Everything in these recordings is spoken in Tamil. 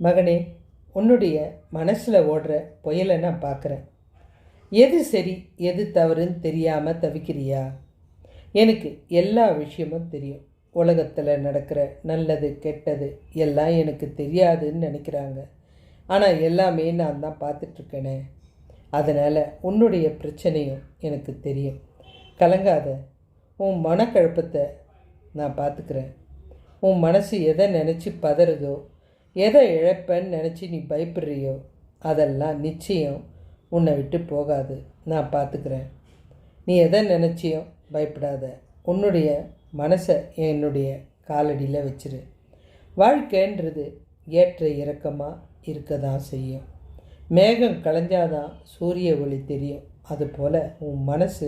மகனே, உன்னுடைய மனசில் ஓடுற புயலை நான் பார்க்குறேன். எது சரி எது தவறுன்னு தெரியாமல் தவிக்கிறியா? எனக்கு எல்லா விஷயமும் தெரியும். உலகத்தில் நடக்கிற நல்லது கெட்டது எல்லாம் எனக்கு தெரியாதுன்னு நினைக்கிறாங்க. ஆனால் எல்லாமே நான் தான் பார்த்துட்ருக்கேனே. அதனால் உன்னுடைய பிரச்சனையும் எனக்கு தெரியும். கலங்காத. உன் மனக்குழப்பத்தை நான் பார்த்துக்கிறேன். உன் மனசு எதை நினச்சி பதறுதோ, எதை இழப்பேன்னு நினச்சி நீ பயப்படுறியோ அதெல்லாம் நிச்சயம் உன்னை விட்டு போகாது. நான் பார்த்துக்கிறேன். நீ எதை நினச்சியும் பயப்படாத. உன்னுடைய மனசை என்னுடைய காலடியில் வச்சிரு. வாழ்க்கைன்றது ஏற்ற இறக்கமாக இருக்க தான் செய்யும். மேகம் களைஞ்சாதான் சூரிய ஒளி தெரியும். அதுபோல் உன் மனசு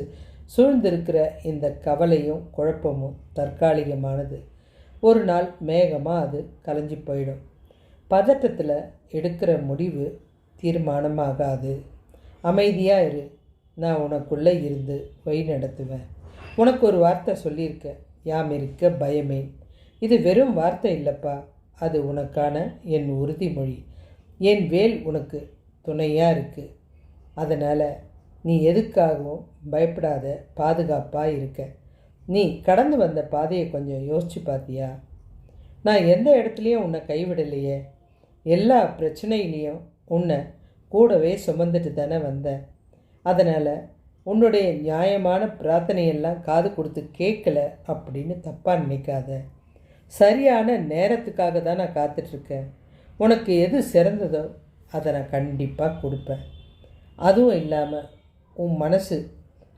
சூழ்ந்திருக்கிற இந்த கவலையும் குழப்பமும் தற்காலிகமானது. ஒரு நாள் மேகமாக அது கலைஞ்சி போயிடும். பதட்டத்தில் எடுக்கிற முடிவு தீர்மானமாகாது. அமைதியாக இரு. நான் உனக்குள்ளே இருந்து வழி நடத்துவேன். உனக்கு ஒரு வார்த்தை சொல்லியிருக்கேன். யாம் இருக்க பயமேன். இது வெறும் வார்த்தை இல்லைப்பா, அது உனக்கான என் உறுதிமொழி. என் வேல் உனக்கு துணையாக இருக்குது. அதனால் நீ எதுக்காகவும் பயப்படாத, பாதுகாப்பாக இருக்க. நீ கடந்து வந்த பாதையை கொஞ்சம் யோசித்து பார்த்தியா? நான் எந்த இடத்துலையும் உன்னை கைவிடலையே. எல்லா பிரச்சனையிலையும் உன்னை கூடவே சுமந்துட்டு தானே வந்தேன். அதனால் உன்னுடைய நியாயமான பிரார்த்தனையெல்லாம் காது கொடுத்து கேட்கல அப்படின்னு தப்பாக நினைக்காத. சரியான நேரத்துக்காக தான் நான் காத்துட்ருக்கேன். உனக்கு எது சிறந்ததோ அதை நான் கண்டிப்பாக கொடுப்பேன். அதுவும் இல்லாமல் உன் மனசு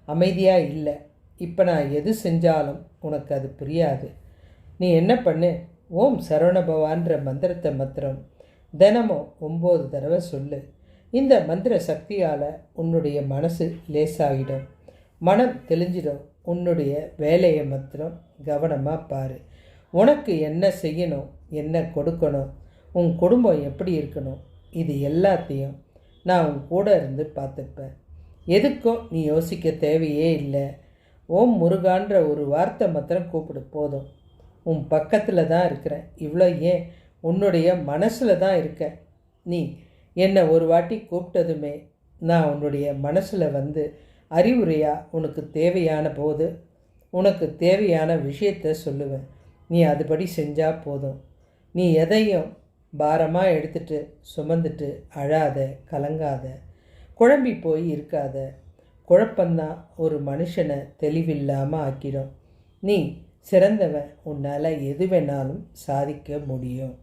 அமைதியாக இல்லை. இப்போ நான் எது செஞ்சாலும் உனக்கு அது புரியாது. நீ என்ன பண்ணு, ஓம் சரவணபவான்ற மந்திரத்தை மாத்திரம் தினமும் 9 தடவை சொல்லு. இந்த மந்திர சக்தியால் உன்னுடைய மனசு லேசாகிடும், மனம் தெளிஞ்சிடும். உன்னுடைய வேலையை மாத்திரம் கவனமாக பாரு. உனக்கு என்ன செய்யணும், என்ன கொடுக்கணும், உன் குடும்பம் எப்படி இருக்கணும், இது எல்லாத்தையும் நான் உன் கூட இருந்து பார்த்துப்பேன். எதுக்கும் நீ யோசிக்க தேவையே இல்லை. ஓம் முருகான்ற ஒரு வார்த்தை மாத்திரம் கூப்பிடு போதும். உன் பக்கத்தில் தான் இருக்கிறேன். இவ்வளோ ஏன், உன்னுடைய மனசில் தான் இருக்கேன். நீ என்னை ஒரு வாட்டி கூப்பிட்டதுமே நான் உன்னுடைய மனசில் வந்து அறிவுரையாக உனக்கு தேவையான போது உனக்கு தேவையான விஷயத்தை சொல்லுவேன். நீ அதுபடி செஞ்சால் போதும். நீ எதையும் பாரமாக எடுத்துட்டு சுமந்துட்டு அழாத, கலங்காத, குழம்பி போய் இருக்காத. குழப்பந்தான் ஒரு மனுஷனை தெளிவில்லாமல் ஆக்கிடும். நீ சிறந்தவன். உன்னால் எது வேணாலும் சாதிக்க முடியும்.